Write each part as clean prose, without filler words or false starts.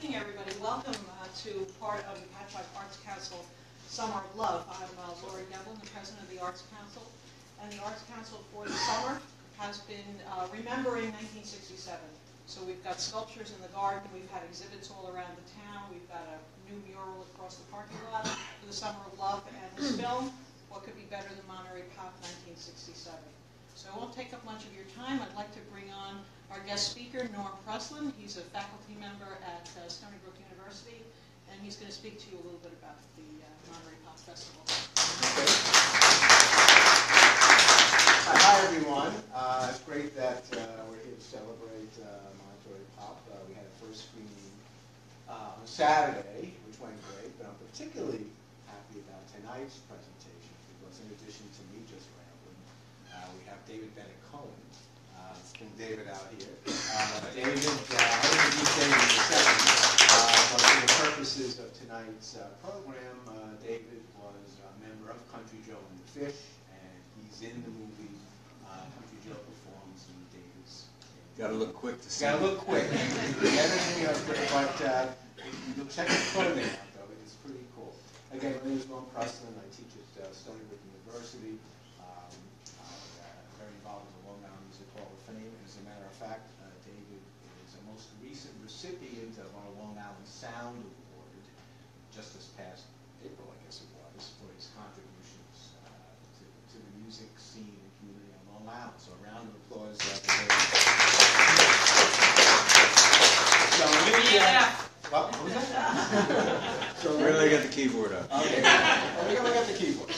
evening, everybody. Welcome to part of the Patchogue Arts Council Summer of Love. I'm Lori Devlin, the president of the Arts Council. And the Arts Council for the summer has been remembering 1967. So we've got sculptures in the garden, we've had exhibits all around the town, we've got a new mural across the parking lot for the Summer of Love, and this film, What Could Be Better Than Monterey Pop 1967. So I won't take up much of your time. I'd like to bring on our guest speaker, Norm Preslin. He's a faculty member at Stony Brook University, and he's going to speak to you a little bit about the Monterey Pop Festival. Hi, everyone. It's great that we're here to celebrate Monterey Pop. We had a first screening on Saturday, which went great, but I'm particularly happy about tonight's presentation because in addition to me just rambling, we have Bennett Cohen. Let's bring David out here. David, I'll introduce David in a second, but for the purposes of tonight's program, David was a member of Country Joe and the Fish, and he's in the movie Country Joe Performs, and David's. Got to look quick to see. Got to look quick. But you'll check his clothing out, though. It's pretty cool. Again, my name is Norm Preslin. I teach at Stony Brook University. Very involved in the Long Island Music Hall of Fame. As a matter of fact, David is the most recent recipient of our Long Island Sound Award, just this past April, I guess it was, for his contributions to the music scene and community on Long Island. So a round of applause for David. So what was that? So really got the keyboard up. Okay, we got the keyboard.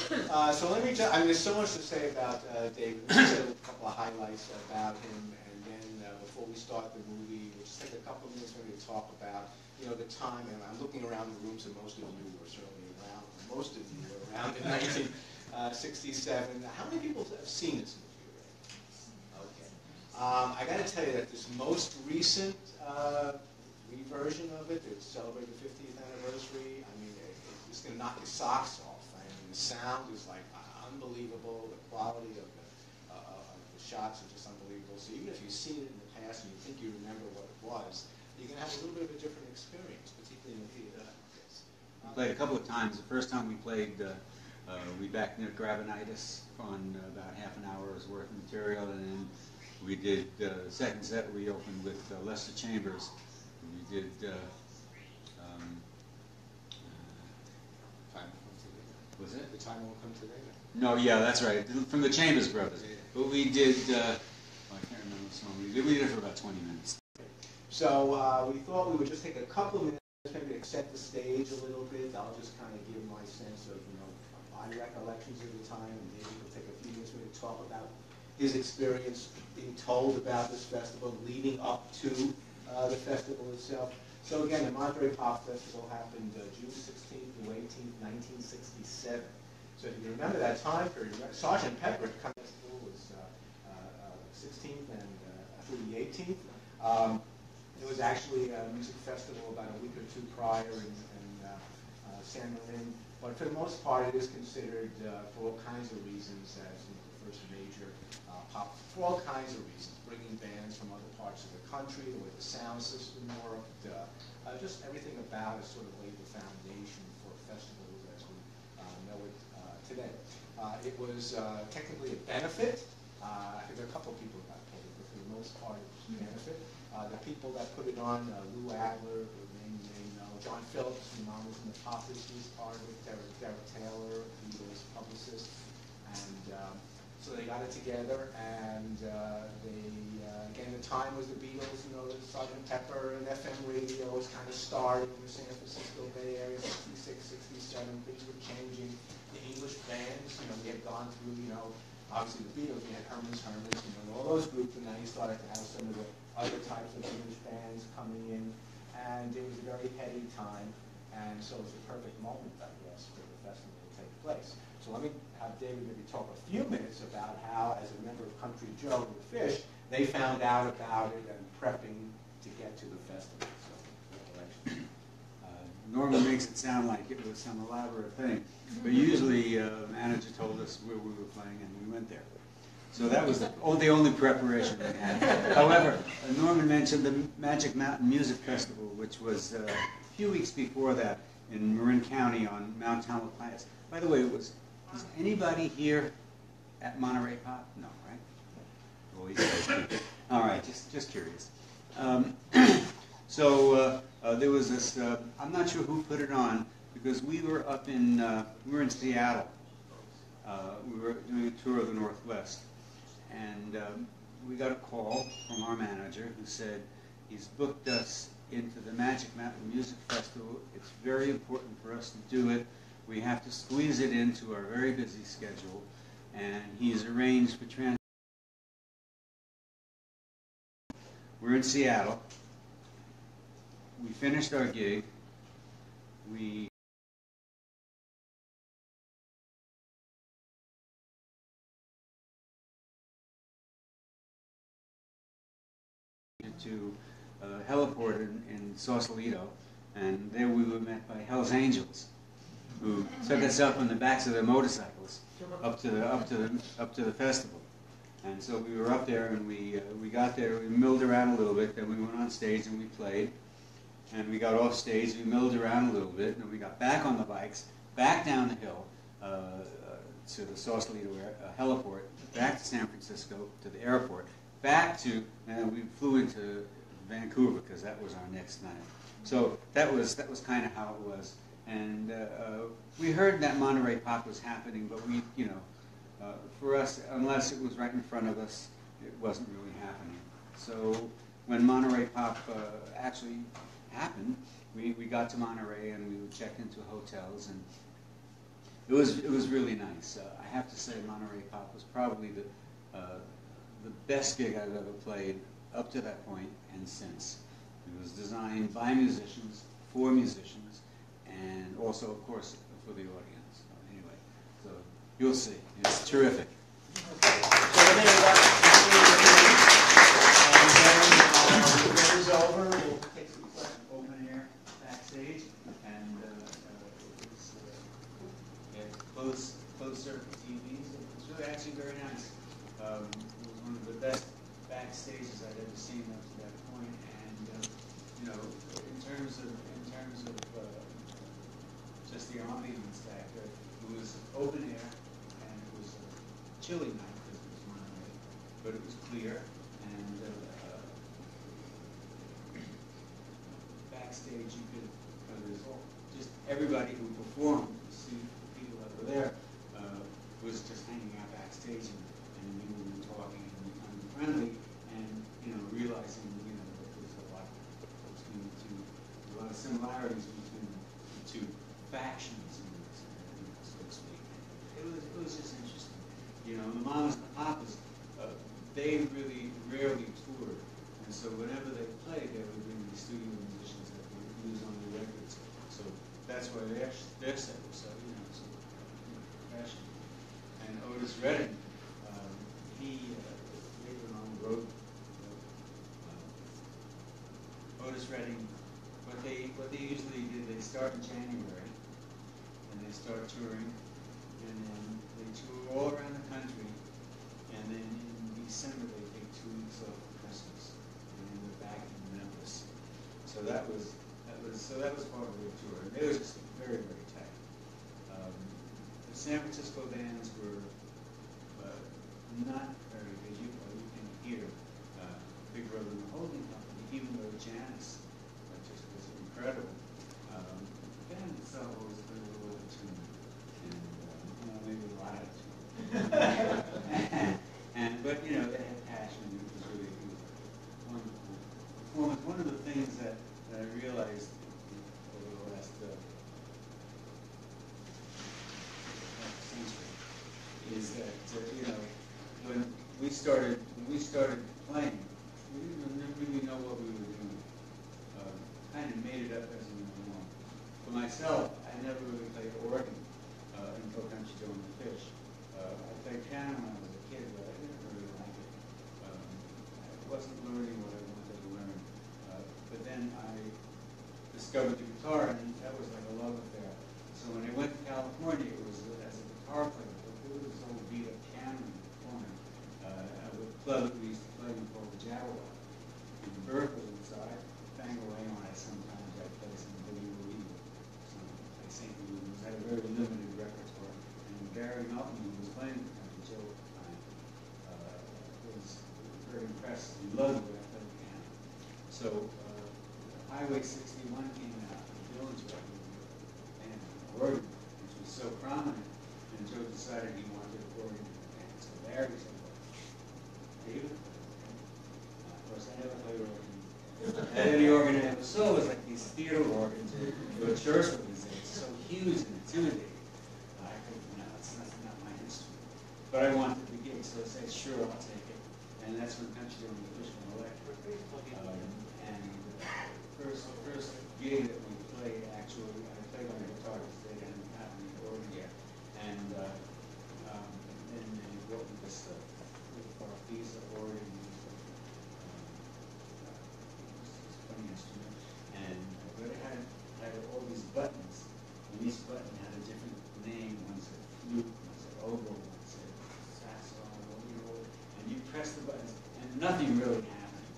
So let me just, I mean, there's so much to say about David. Let me say a couple of highlights about him, and then before we start the movie, we'll just take a couple of minutes maybe to talk about, you know, the time. And I'm looking around the room, so most of you were certainly around. Most of you were around in 1967. How many people have seen this movie already? Okay. I got to tell you that this most recent reversion of it, it's celebrating the 50th anniversary. I mean, it's going to knock your socks off. I mean, the sound is like unbelievable. The quality of the shots are just unbelievable. So even if you've seen it in the past and you think you remember what it was, you're going to have a little bit of a different experience, particularly in the theater like this. We played a couple of times. The first time we played, we back near Gravenitis on about half an hour's worth of material, and then we did the second set. We opened with Lester Chambers. We did was it? The Time Won't Come Today? No, yeah, that's right. From the Chambers Brothers. But we did, I can't remember the song. We did it for about 20 minutes. So we thought we would just take a couple of minutes maybe to set the stage a little bit. I'll just kind of give my sense of, you know, my recollections of the time, and David will take a few minutes maybe to talk about his experience being told about this festival leading up to the festival itself. So again, the Monterey Pop Festival happened June 16th to 18th, 1967. So if you remember that time period, Sergeant Pepper Festival was 16th and through the 18th. It was actually a music festival about a week or two prior in San Marin. But for the most part, it is considered, for all kinds of reasons, as the first major pop, for all kinds of reasons, bringing bands from other parts of the country, the way the sound system worked, just everything about it sort of laid the foundation for festivals as we know it today. It was technically a benefit. I think there are a couple of people who got paid, but for the most part, it was a benefit. The people that put it on, Lou Adler, you know, John Phillips, whose mom was in the pop business, part of it, Derek Taylor, Beatles publicist, and so they got it together, and again, the time was the Beatles, you know, Sgt. Pepper and FM radio was kind of starting in the San Francisco Bay Area, 66, 67, things were changing. The English bands, you know, we had gone through, you know, obviously the Beatles, we had Herman's, you know, all those groups, and now you started to have some of the other types of English bands coming in, and it was a very heady time, and so it was a perfect moment, I guess, for the festival to take place. So let me have David maybe talk a few minutes about how, as a member of Country Joe and the Fish, they found out about it and prepping to get to the festival. So, Norman makes it sound like it was some elaborate thing, but usually the manager told us where we were playing and we went there. So that was the only preparation we had. However, Norman mentioned the Magic Mountain Music Festival, which was a few weeks before that in Marin County on Mount Tamalpais. By the way, was anybody here at Monterey Pop? No, right? Well, you guys did. All right, just curious. So there was this. I'm not sure who put it on because we were in Seattle. We were doing a tour of the Northwest, and we got a call from our manager who said he's booked us into the Magic Mountain Music Festival. It's very important for us to do it. We have to squeeze it into our very busy schedule, and he's arranged for transit. We're in Seattle. We finished our gig. We to heliport in Sausalito, and there we were met by Hell's Angels, who took us up on the backs of their motorcycles up to the festival. And so we were up there, and we got there. We milled around a little bit. Then we went on stage and we played. And we got off stage. We milled around a little bit, and we got back on the bikes, back down the hill to the Sausalito heliport, back to San Francisco to the airport, back to, and we flew into Vancouver because that was our next night. So that was kind of how it was. And we heard that Monterey Pop was happening, but we, for us, unless it was right in front of us, it wasn't really happening. So when Monterey Pop actually happened, we got to Monterey and we checked into hotels, and it was really nice. I have to say Monterey Pop was probably the best gig I've ever played up to that point and since. It was designed by musicians, for musicians, and also, of course, for the audience. So anyway, so you'll see. It's terrific. When it's over, we'll take some questions. Open air backstage, and closed circuit TVs. It was really actually very nice. It was one of the best backstages I'd ever seen up to that point, and in terms of just the ambience back there, it was open air, and it was a chilly night because it was Monterey, but it was clear, and backstage you could, there's just everybody who performed, you see people that were there, was just hanging out backstage and mingling and talking and becoming friendly, and realizing that there's a lot of similarities between the two factions, so to speak. It was just interesting. The Mamas and the Papas, they really rarely toured, and so whenever they played, they would bring these studio musicians that they would use on the records. So that's why their set was so professional. And Otis Redding, he later on wrote Otis Redding. What they usually did, they start in January, and they start touring, and then they tour all around the country, and then in December they take 2 weeks off for Christmas, and then they're back in Memphis. So that was part of their tour. They were just very, very tight. The San Francisco bands were not very good. You can hear Big Brother and the Holding Company, even though Janice just was incredible. The band itself was a little over tuned, and maybe a lot of tuned. But they had passion. It was really wonderful performance. One of the things that I realized over the last century is that when we started playing, we didn't really know what we were doing. Kind of made it up as we went along. For myself, I never really played organ until Country Joe and the Fish. I played piano when I was a kid, but I didn't really like it. I wasn't learning what I wanted to learn. But then I discovered the guitar, and that was like a love affair. So when I went to California, it was as a guitar player. But there was this old beat-up piano performing. Highway 61 came out, the village record and Oregon, which was so prominent, and Joe decided he wanted Oregon to band. So Larry said, well, David? Of course, I never played organ. And any organ I ever saw was like these theater organs or church organs. It's so huge and intimidating. I thought, no, it's not my instrument. But I wanted the gig, so I said, sure, I'll take it. And that's when Country on the Fishman Electric. And first gig that we played, actually, I played on the guitar because they hadn't gotten the organ yet. And then they brought me this Performace organ. Funny instrument. And but it had all these buttons. And each button had a different name. One said flute, one said oboe, one said saxophone, and you press the buttons, and nothing really happened.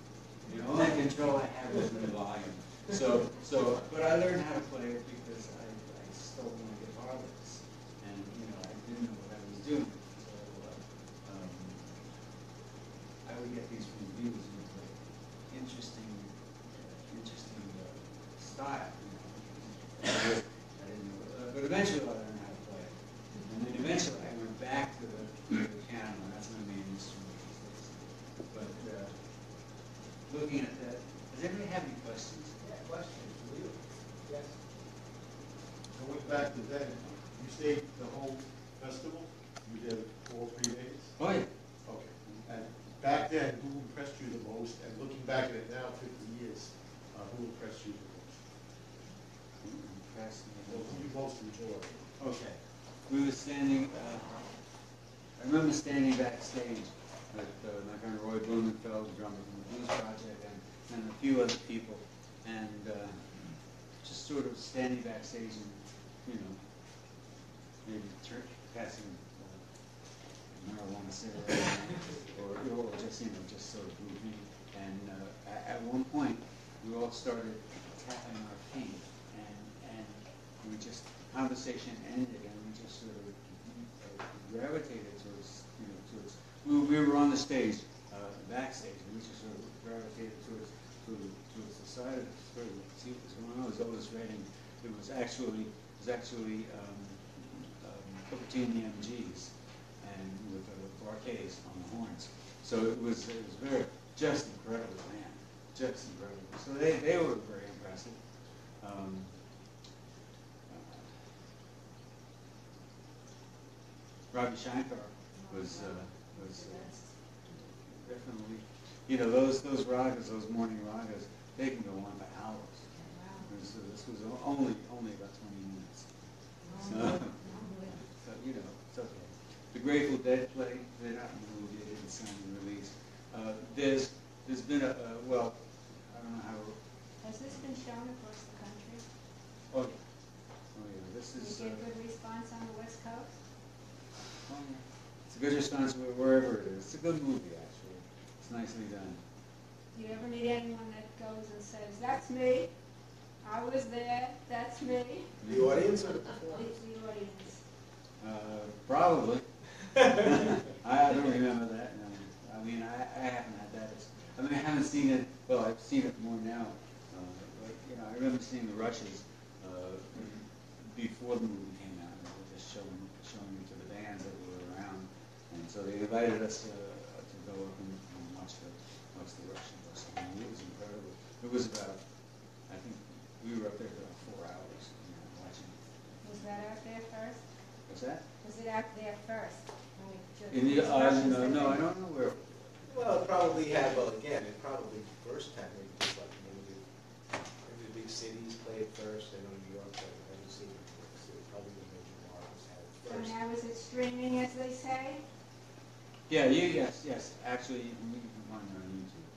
The only control I had was the volume. But I learned how to play it because I stole my guitar licks, and I didn't know what I was doing. So I would get these reviews with like interesting style. I didn't know, but eventually I learned how to play it, and then eventually I went back to the piano. That's my main instrument these days. But looking at that, does anybody have any questions? Yeah, questions for you. Yes. Going back to then, you stayed the whole festival? You did all 3 days? Oh yeah. Okay. And back then, who impressed you the most? And looking back at it now, 50 years, who impressed you the most? Well, who you most enjoyed? Okay. We were standing, I remember standing backstage with my friend Roy Blumenfeld, the drummer from the Blues Project, and a few other people, and just sort of standing backstage and, maybe passing marijuana cigarette or just, just sort of moving. And at one point, we all started tapping our feet, and we just, the conversation ended, and we just sort of gravitated towards, we were on the stage, backstage, and we just sort of gravitated towards the side of the sort of see what was going on. It was Otis Redding. It was actually between the MGs and with the Barcades on the horns. So it was very just incredible, man, just incredible. So they were very impressive. Ravi Shankar was definitely, those ragas, those morning ragas, they can go on for hours. So this was only about 20 minutes. So it's okay. The Grateful Dead played. They're not in the movie. They didn't sign the release. There's been I don't know how. Has this been shown across the country? Oh yeah. This is. Did you get good response on the West Coast? Oh yeah. It's a good response wherever it is. It's a good movie actually. It's nicely done. Do you ever meet anyone that goes and says, "That's me. I was there. That's me"? The audience or the performance? The audience. Probably. I don't remember that. No. I mean, I haven't had that. I haven't seen it. Well, I've seen it more now. But I remember seeing the Rushes before the movie came out. They were just showing it to the bands that were around, and so they invited us to go up and watch the Russians. I mean, it was incredible. It was about, I think we were up there for about 4 hours watching. Was that out there first? What's that? Was it out there first? No, I don't know where. Well, it probably had, again, it probably first had maybe just like maybe the big cities played first. I know New York, but I haven't seen it before. So probably the major markets had it So first. now is it streaming, as they say? Yeah, yes. Actually, you can find it on YouTube.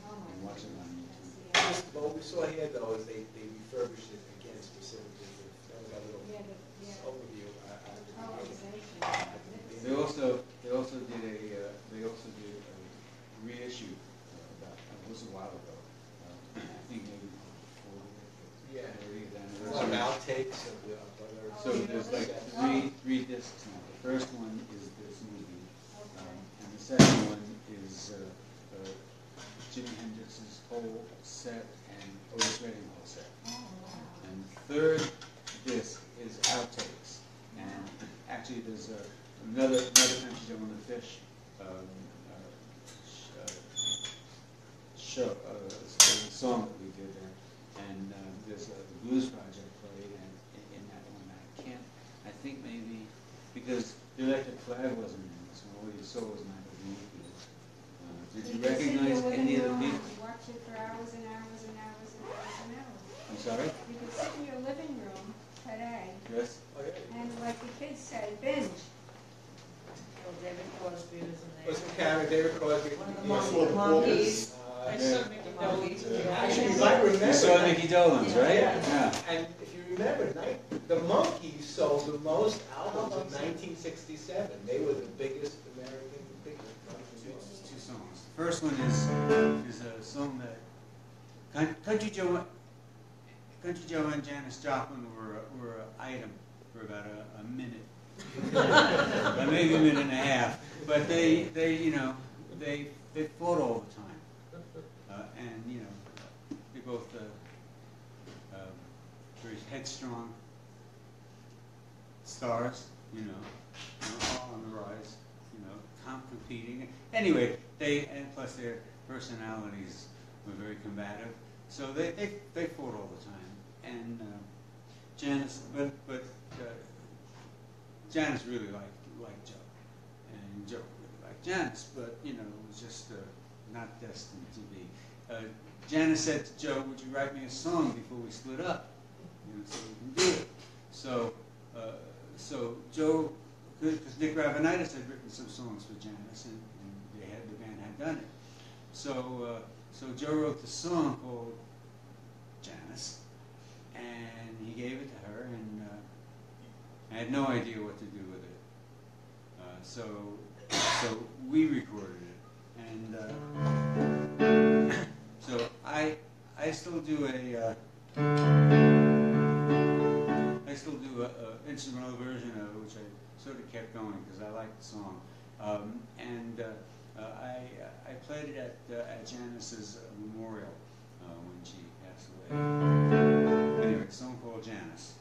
Oh my And watch it on YouTube. goodness. What we saw here, though, is they refurbished it again specifically. That was a little overview. They also did a reissue about it was a while ago. I think maybe 40th Some anniversary. outtakes of other. So there's like three discs now. The first one is this movie, and the second one is Jimi Hendrix's whole set and Otis Redding another country Joe and the Fish show, song that we did there, and there's a blues project played in that one. I think maybe because the electric flag wasn't in it, so all you saw was my belief. Did you recognize any of the people? Watch it for hours and hours and hours and hours and hours. I'm sorry? You could sit in your living room today, Yes? and like the kids say, binge. Well, David Crosby was in there. Was it Karen, David Crosby? One of the Yeah. monkeys. I Yeah. saw Mickey Dolenz. Actually, you might remember. You saw Mickey Dolenz, right? Yeah. And if you remember, the Monkees sold the most albums in 1967. They were the biggest American, It's two songs. The first one is a song that Country Joe and Janis Joplin were an item for about a minute, maybe a minute and a half. But they fought all the time, and they both very headstrong stars, all on the rise, competing. Anyway, and plus their personalities were very combative, so they fought all the time. And Janis, but Janis really liked Joe, and Joe really liked Janis, but it was just not destined to be. Janis said to Joe, "Would you write me a song before we split up, so we can do it?" So Joe, because Dick Ravenitis had written some songs for Janis, and the band had done it. So Joe wrote the song called Janis, and he gave it to her, and I had no idea what to do with it. So we recorded it, and so I still do a instrumental version of it, which I sort of kept going because I liked the song, and I played it at Janis's memorial when she passed away. Anyway, it's a song called Janis.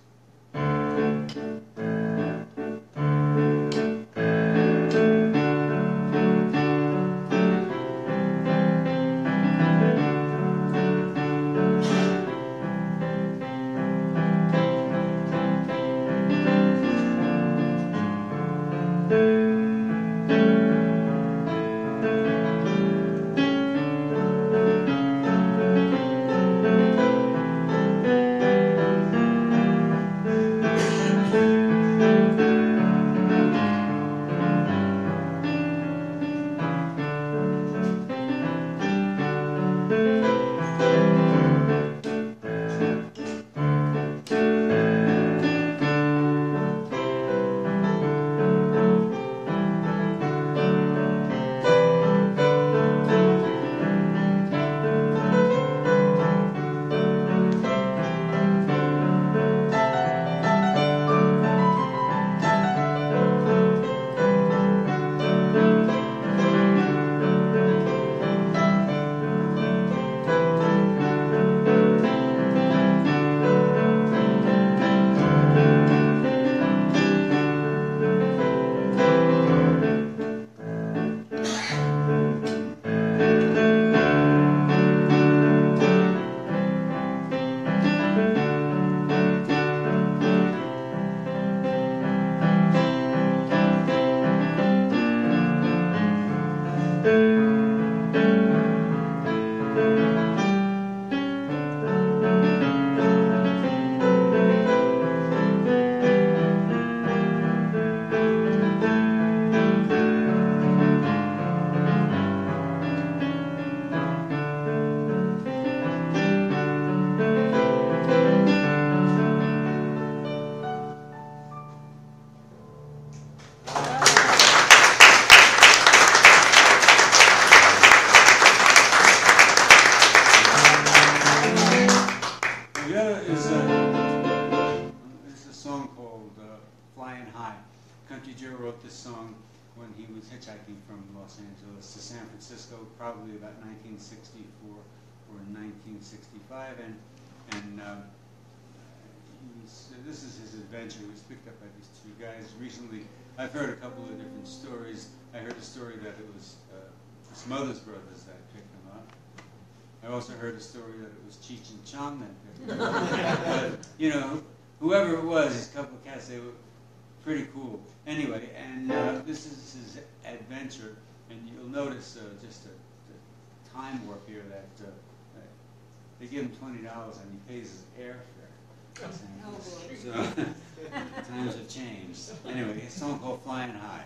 Hitchhiking from Los Angeles to San Francisco, probably about 1964 or 1965, and this is his adventure. He was picked up by these two guys recently. I've heard a couple of different stories. I heard a story that it was his mother's brothers that picked him up. I also heard a story that it was Cheech and Chong that picked him up. But, you know, whoever it was, these couple of cats, they were pretty cool. Anyway, and this is his adventure, and you'll notice just a time warp here that they give him $20 and he pays his airfare. So times have changed. Anyway, it's a song called Flying High.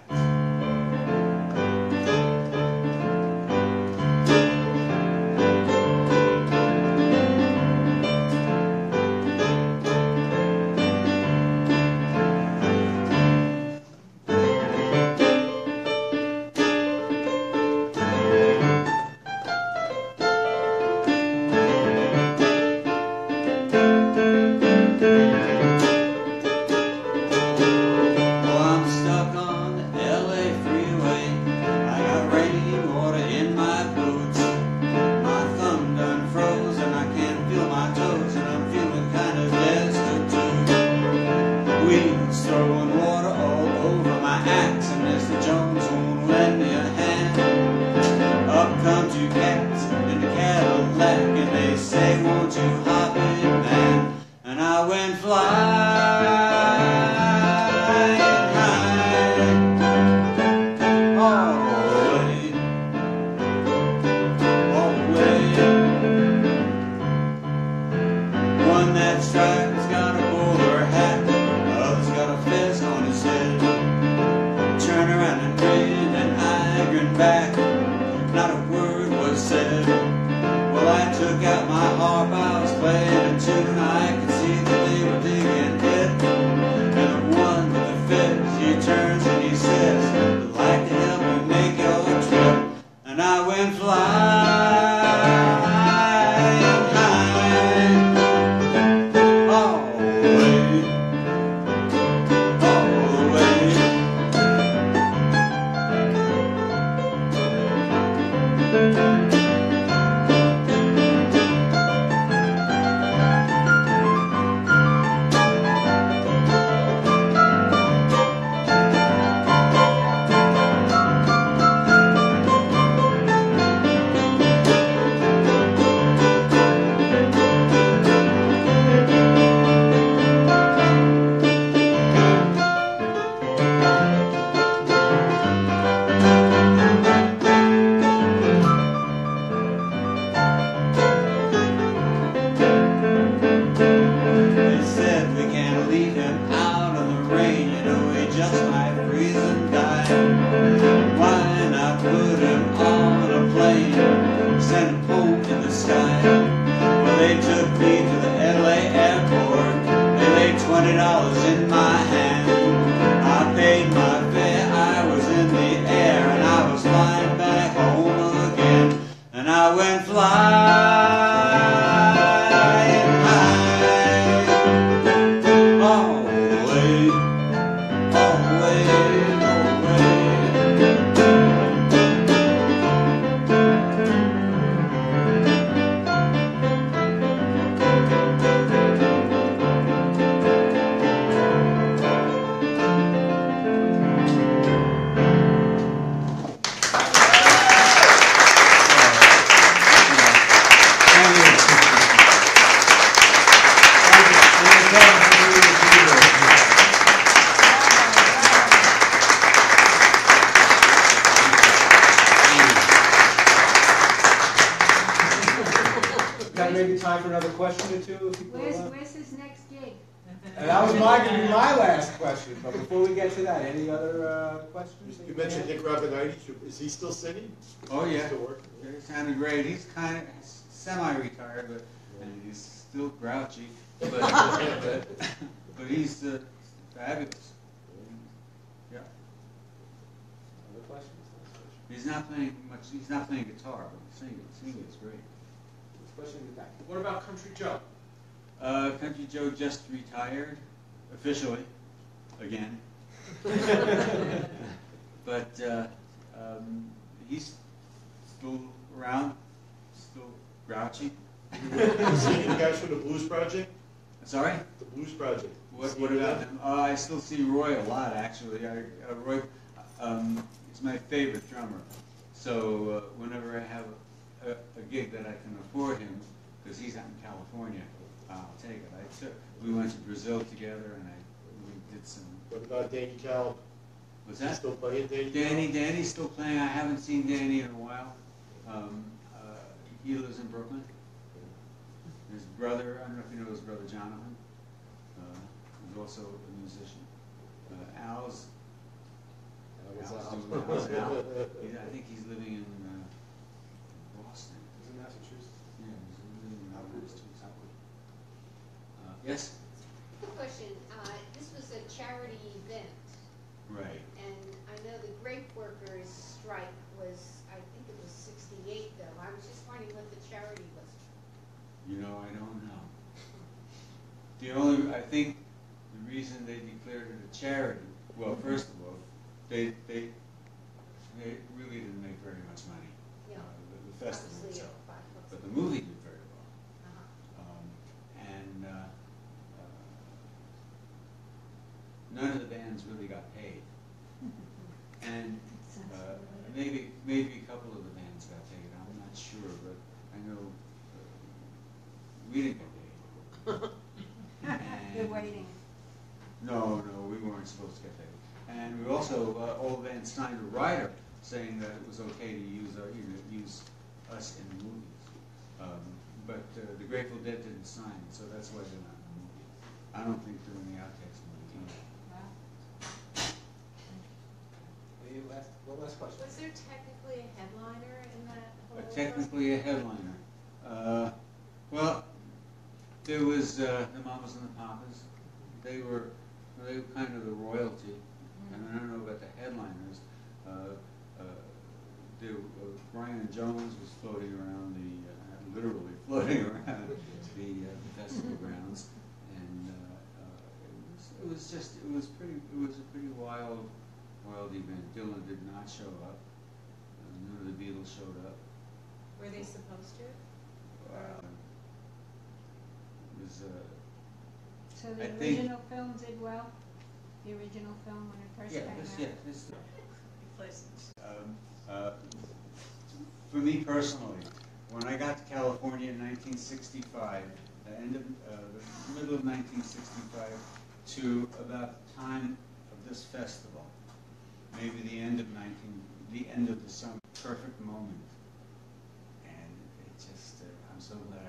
Maybe time for another question or two. Where's his next gig? And that was going to be my last question. But before we get to that, any other questions? You mentioned Nick Rabinaitis. Is he still singing? Oh yeah, Still working? he sounded great. He's kind of semi-retired, but and he's still grouchy. But he's fabulous. Yeah. Other questions? He's not playing much. He's not playing guitar, but singing is great. Question in the back. What about Country Joe? Country Joe just retired, officially, again. But he's still around, still grouchy. You seen the guys from the Blues Project? Sorry? The Blues Project. What about them? I still see Roy a lot, actually. Roy is my favorite drummer. So whenever I have a gig that I can afford him, because he's out in California, I'll take it. We went to Brazil together, and we did some. What about Danny Caleb? Was that? Still playing Danny? Danny's still playing. I haven't seen Danny in a while. He lives in Brooklyn. His brother, I don't know if you know his brother Jonathan, who's also a musician. Al's doing Al. I think he's living in Boston. He's in Massachusetts. Yeah, he's living in Massachusetts. Yes? Quick question, this was a charity event, Right. and I know the grape workers strike was, I think it was 68 though. I was just wondering what the charity was. You know, I don't know. I think the reason they declared it a charity, well, first of all, they really didn't make very much money, Yeah. the festival Obviously, itself. yeah, $5. But the movie did very well. Uh-huh. And none of the bands really got paid. And maybe a couple of the bands got paid. I'm not sure, but I know we didn't get paid. They're waiting. No, we weren't supposed to get paid. And we also all the bands signed a rider saying that it was okay to use us in the movies. But the Grateful Dead didn't sign it, so that's why they're not in the movie. I don't think they're in the Outtakes movie either. One last question. Was there technically a headliner in that whole? Technically a headliner. Well, there was the Mamas and the Papas. They were kind of the royalty, and I don't know about the headliners. Brian Jones was floating around literally floating around the festival grounds, and it was a pretty wild event. Dylan did not show up. None of the Beatles showed up. Were they supposed to? It was. So I the think- original film did well? The original film when it first came out? Replacements. For me personally, when I got to California in 1965, the middle of 1965 to about the time of this festival, maybe the end of the summer, perfect moment. And it just, I'm so glad I